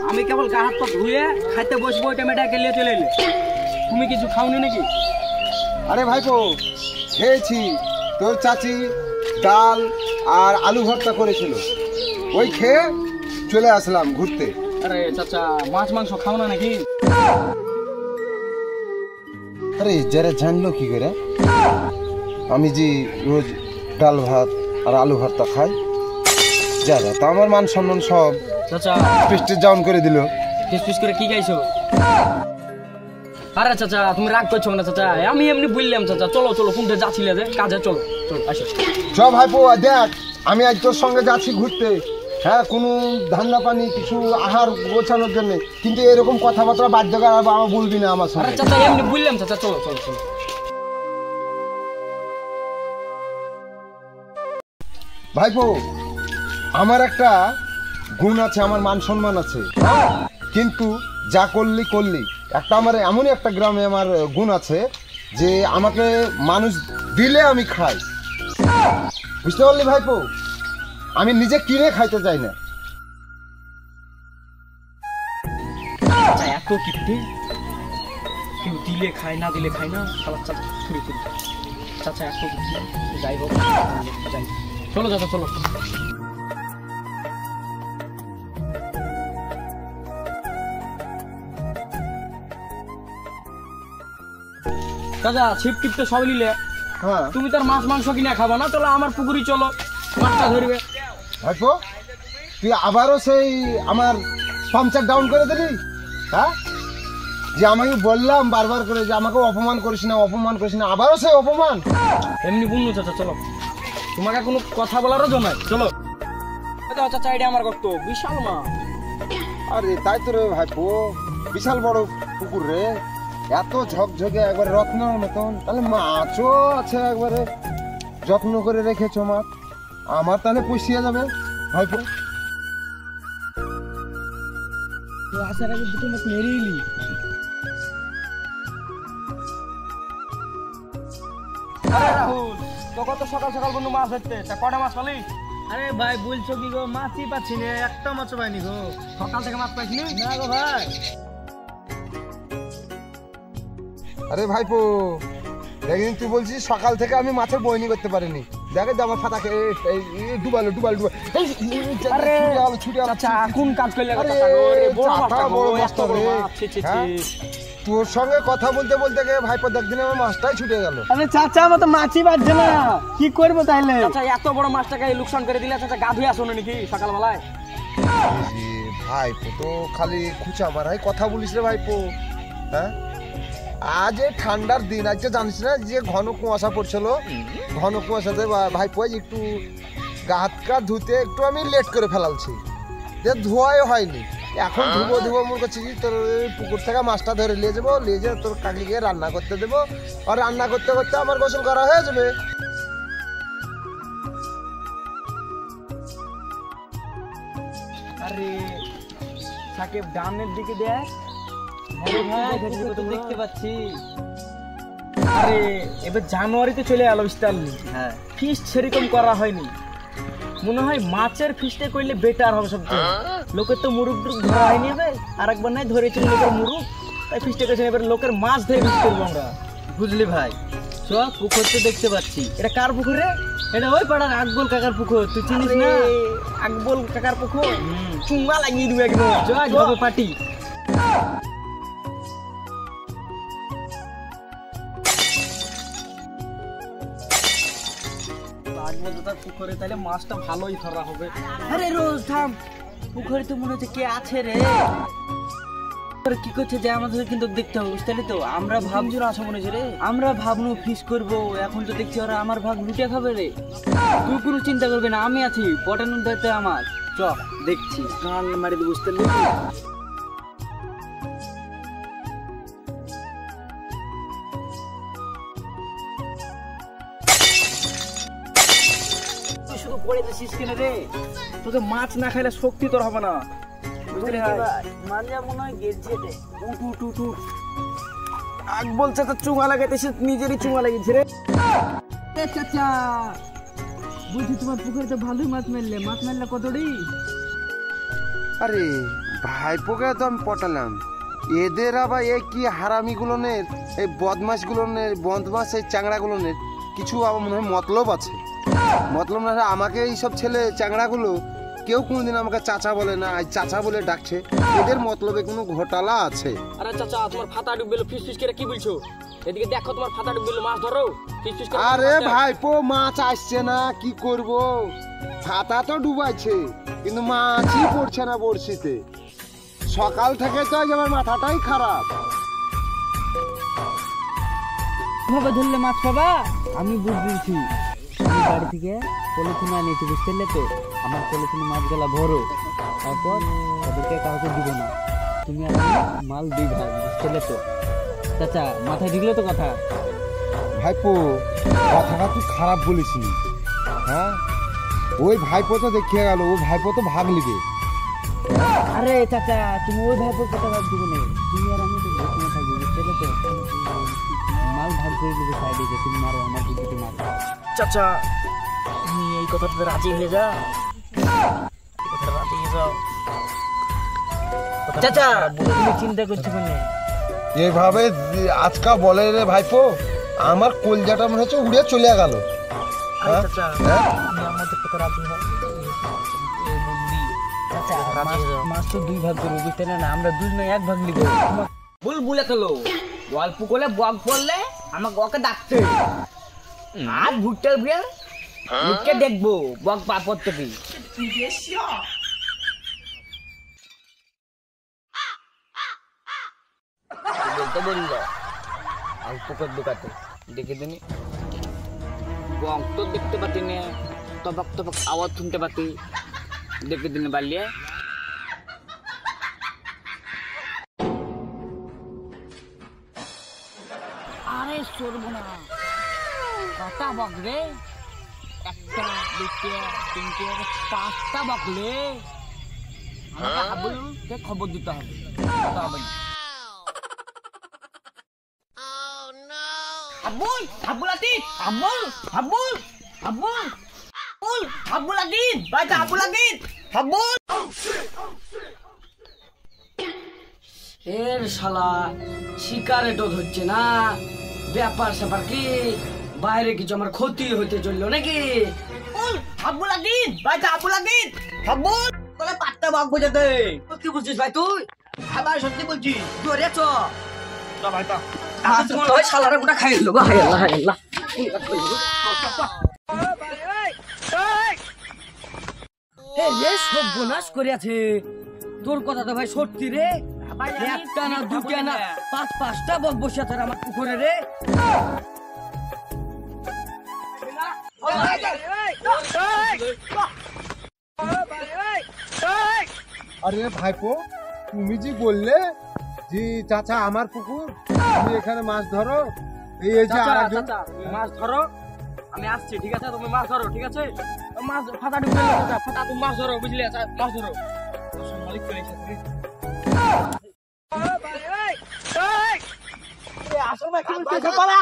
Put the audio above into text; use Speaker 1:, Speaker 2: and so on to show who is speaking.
Speaker 1: আমি কেবল গা হাত পা ধুয়ে খাইতে বসবো, ওইটা মেয়েটাকে নিয়ে চলে এলে। তুমি কিছু খাওনি নাকি?
Speaker 2: আরে ভাইপো খেয়েছি, তোর চাচি ডাল আর আলু ভর্তা করেছিল, ওই খেয়ে চলে আসলাম ঘুরতে।
Speaker 1: আরে চাচা মাছ মাংস খাও না নাকি?
Speaker 2: আরে যারা জানলো কি করে আমি যে রোজ ডাল ভাত আর আলু ভর্তা খাই, যারা তা আমার মান সম্মান সব
Speaker 1: চাচা
Speaker 2: পিস্টে ডাউন করে দিল।
Speaker 1: পিস পিস করে কি খাইছো? আরে চাচা তুমি রাগ করছো না চাচা, আমি এমনি বললাম চাচা। চলো চলো কোনটা যাচ্ছিলে যে কাজে, চলো চলো আসো।
Speaker 2: সব ভাইপো দেখ, আমি আজ তোর সঙ্গে যাচ্ছি ঘুরতে, হ্যাঁ কোনো ধান্দা পানি কিছু আহার গোছানোর জন্য, কিন্তু এরকম কথাবার্তা বাধ্য করা আমার বলবি না আমার
Speaker 1: আরে
Speaker 2: সঙ্গে।
Speaker 1: চাচা এমনি বললাম চাচা, চলো চলো চলো।
Speaker 2: ভাইপো আমার একটা গুণ আছে, আমার মান সম্মান আছে, কিন্তু যা করলি করলি। একটা আমার এমনই একটা গ্রামে আমার গুণ আছে যে আমাকে মানুষ দিলে আমি খাই, বুঝতে পারলি ভাইপো? আমি নিজে কিনে খাইতে চাই না।
Speaker 1: চাচা এত কিপ্টে, কেউ দিলে খায় না দিলে খায় না, খাবার চাচা ছুরি ছুরি। চাচা এত কিপ্টে, যাই হোক যাই, চলো চাচা চলো। দাদা ছিপ টিপ তো সব নিলে,
Speaker 2: হ্যাঁ
Speaker 1: তুমি তার মাছ মাংস কিনে খাবা না, চলো আমার পুকুরি চলো, মাছটা ধরবে।
Speaker 2: ভাইপো তুই আবারও সেই আমার পাংচার ডাউন করে দিলি, হ্যাঁ? যে আমাকে বললাম বারবার করে যে আমাকে অপমান করিস না, অপমান করিস না, আবারও সেই অপমান।
Speaker 1: এমনি বললো চাচা চলো, তোমাকে কোনো কথা বলারও জমায়, চলো। চাচা এটা আমার কত বিশাল মাছ।
Speaker 2: আরে তাই তো রে ভাইপো, বিশাল বড় পুকুর রে, এত ঝকঝকে একবারে রত্নের মতন, তাহলে মাছও আছে একবারে যত্ন করে রেখেছো মাছ, আমার তাহলে পুষিয়ে যাবে ভাইপো।
Speaker 1: আসার আগে দুটো মাছ মেরে এলি। তোকে তো সকাল সকাল বন্ধু মাছ ধরতে, তা কটা মাছ পালি? আরে ভাই বলছো কি গো, মাছই পাচ্ছি না, একটা মাছও পাইনি গো। সকাল থেকে মাছ পাইছিনি না গো ভাই।
Speaker 2: আরে ভাইপো দেখিন, তুই বলছিস সকাল থেকে আমি মাছের বইনি করতে পারিনি, দেখে যে আমার ফাটাকে ডুবালো ডুবাল ডুবাল।
Speaker 1: আরে চাচা কোন কাজ করলে?
Speaker 2: তোর সঙ্গে কথা বলতে বলতে গিয়ে ভাইপো দেখদিন আমার মাছটাই ছুটে গেল।
Speaker 1: আরে চাচা আমার তো মাছই বাজছে না, কি করবো তাইলে? চাচা এত বড় মাছটাকে লোকসান করে দিলে চাচা, গা ধুয়ে আসো নাকি সকালবেলায়?
Speaker 2: ভাইপো তো খালি খুচা মারাই কথা বলিস রে ভাইপো, হ্যাঁ? আজ এই ঠান্ডার দিন, আজকে জানিস না যে ঘন কুয়াশা পড়ছিল, ঘন কুয়াশাতে ভাইপো একটু গা হাত কাট ধুতে একটু আমি লেট করে ফেলালছি, যে ধোয়াই হয়নি। এখন ধুবো ধুবো মনে করছি তোর পুকুর থেকে মাছটা ধরে নিয়ে যাবো, নিয়ে যেয়ে তোর কাকিকে রান্না করতে দেবো, আর রান্না করতে করতে আমার গোসল করা হয়ে যাবে।
Speaker 1: আরে সাকিব ডানের দিকে দেখ, দেখতে পাচ্ছি। আরে এবার জানুয়ারিতে চলে এলো ইস্তারলি, হ্যাঁ ফিস্ট সেরকম করা হয়নি, মনে হয় মাছের ফিস্টে করলে বেটার হবে সবচেয়ে। লোকের তো মুরুগ টুরুগ ধরা হয়নি, এবার আর একবার নাই ধরেছিল লোকের মুরুগ, তাই ফিস্টে করেছেন, এবার লোকের মাছ ধরে ফিস্ট করবো আমরা, বুঝলি ভাই? সব পুকুর তো দেখতে পাচ্ছি। এটা কার পুকুর রে? এটা ওই পাড়ার আকবল কাকার পুকুর, তুই চিনিস না? আকবল কাকার পুকুর, চুম্মা লাগিয়ে দিবে একদম, জয় পার্টি। পুকুরে তাহলে মাছটা ভালোই ধরা হবে। আরে রোজ থাম, পুকুরে তো মনে হচ্ছে কে আছে রে, কি করছে যে আমাদের কিন্তু দেখতে হবে, বুঝতে তো? আমরা ভাবছি আসা মনে হচ্ছে রে, আমরা ভাবনু ফিস করবো, এখন তো দেখছি ওরা আমার ভাগ লুটে খাবে রে। তুই কোনো চিন্তা করবি না, আমি আছি, পটানোর দায়িত্ব আমার। চ দেখছি গান মারি দেবো, বুঝতে শুধু পড়ে যাচ্ছিস কেন রে? তোদের মাছ না খাইলে শক্তি তোর হবে না, বুঝলি? মাঝে মনে হয় গেছে রে, উঠ উঠ উঠ উঠ। আগ বলছে তো চুঙা লাগাইতে, সে নিজেরই চুঙা লাগিয়েছে রে। চাচা বলছি তোমার পুকুরে তো ভালোই মাছ মারলে, মাছ মারলে কতটি?
Speaker 2: আরে ভাইপোকে তো আমি পটালাম, এদের আবার এই কি হারামি গুলোনের, এই বদমাস গুলোনের, বদমাস এই চাংড়া গুলোনের কিছু আমার মনে হয় মতলব আছে। মতলব না আমাকে এইসব ছেলে চাংড়াগুলো কেউ কোনোদিন আমাকে চাচা বলে না, আজ চাচা বলে ডাকছে, এদের মতলবে কোনো ঘোটালা আছে।
Speaker 1: আরে চাচা তোমার ফাতা ডুবলো, ফিস ফিস করে কি বলছো? এদিকে দেখো তোমার ফাতা ডুবলো, মাছ ধরো, ফিস ফিস করে।
Speaker 2: আরে ভাইপো মাছ আসছে না, কি করব, ছাতা তো ডুবাইছে কিন্তু মাছই পড়ছে না বড়শিতে। সকাল থেকে তো আজ আমার মাথাটাই খারাপ।
Speaker 1: কিভাবে ধরলে মাছ পাবা? আমি বুঝছি, আমি বাড়ি থেকে পলিথিন আনিয়েছি, বুঝতে তো? আমার পলিথিন মাছগুলা ভরো, তারপর তাদেরকে কাউকে দিব না, তুমি আর আমি মাল দুই ভাগ, বুঝতে তো? চাচা মাথায় ঢুকলো তো কথা?
Speaker 2: ভাইপো কথাটা তুই খারাপ বলিস, হ্যাঁ? ওই ভাইপো তো দেখিয়ে গেল, ওই ভাইপো তো ভাগ লিবে।
Speaker 1: আরে চাচা তুমি ওই ভাইপোর কথা ভাব দিব না, তুমি আর আমি তো বসে থাকবো, বুঝতে তো? মাল ভাগ করে দিবে সাইডে, যে তুমি মারো, আমার দিকে মারো। চাচা তুমি এই কথাটাতে রাজি হয়ে যাও, রাজি হয়ে যাও চাচা, তুমি চিন্তা করছো কেন?
Speaker 2: এভাবে আজকা বলে রে ভাইপো, আমার কলজাটা মনে হচ্ছে উড়ে চলে গেল।
Speaker 1: চাচা তুমি আমাদের কথা রাজি হও, মাছ তো দুই ভাগ করবো, বুঝতে না? আমরা দুজনে এক ভাগ নিব। ভুল ভুলে গেল, গল্প করলে বক পড়লে আমাকে ওকে ডাকতে, আর ভুট্টার বিড়াল মুখকে দেখবো বক পাপড় থেকে। বলতে বললো অল্প করবো কাতে, দেখে দিনি বক তো দেখতে পাতি না, তবক তবক আওয়াজ শুনতে পাতি, দেখে দিনে বালিয়ে। আরে সরবো না, কটা বকরে? একটা, দুটো, তিনটে, পাঁচটা বকলে আমাকে হাবুলকে খবর দিতে হবে, কথা হবে না। হাবুল, হাবুল আদিত, হাবুল, হাবুল, হাবুল, হাবুল, হাবুল আদিত, ভাইটা হাবুল আদিত, হাবুল। এর শালা শিকারেটও ধরছে না, ব্যাপার স্যাপার কি, বাইরে কিছু আমার ক্ষতি হতে চললো নাকি? হাবুল আদিত, ভাইটা হাবুল আদিত, হাবুল বলে পাট্টা বাঘ বোঝাতে। কি বলছিস ভাই তুই? আবার সত্যি বলছি, ধরে চ ভাইটা, শালারা গোটা খাই দিল। সর্বনাশ করিয়াছে, তোর কথা তো ভাই সত্যি রে, একটা না দুটা না পাঁচটা বক বসে আছে আমার পুকুরে রে।
Speaker 2: আরে ভাইপো তুমি যে বললে যে চাচা আমার পুকুর, তুমি এখানে মাছ ধরো, এই যে আরেকজন
Speaker 1: মাছ ধরো, আমি আসছি, ঠিক আছে? তুমি মাছ ধরো, ঠিক আছে? মাছ ফাটা ঢুকে ফাটা, তুমি মাছ ধরো, বুঝলি? মাছ ধরো, মালিক চলে এসেছে। আসো ভাই, কি বলছিস? পালা।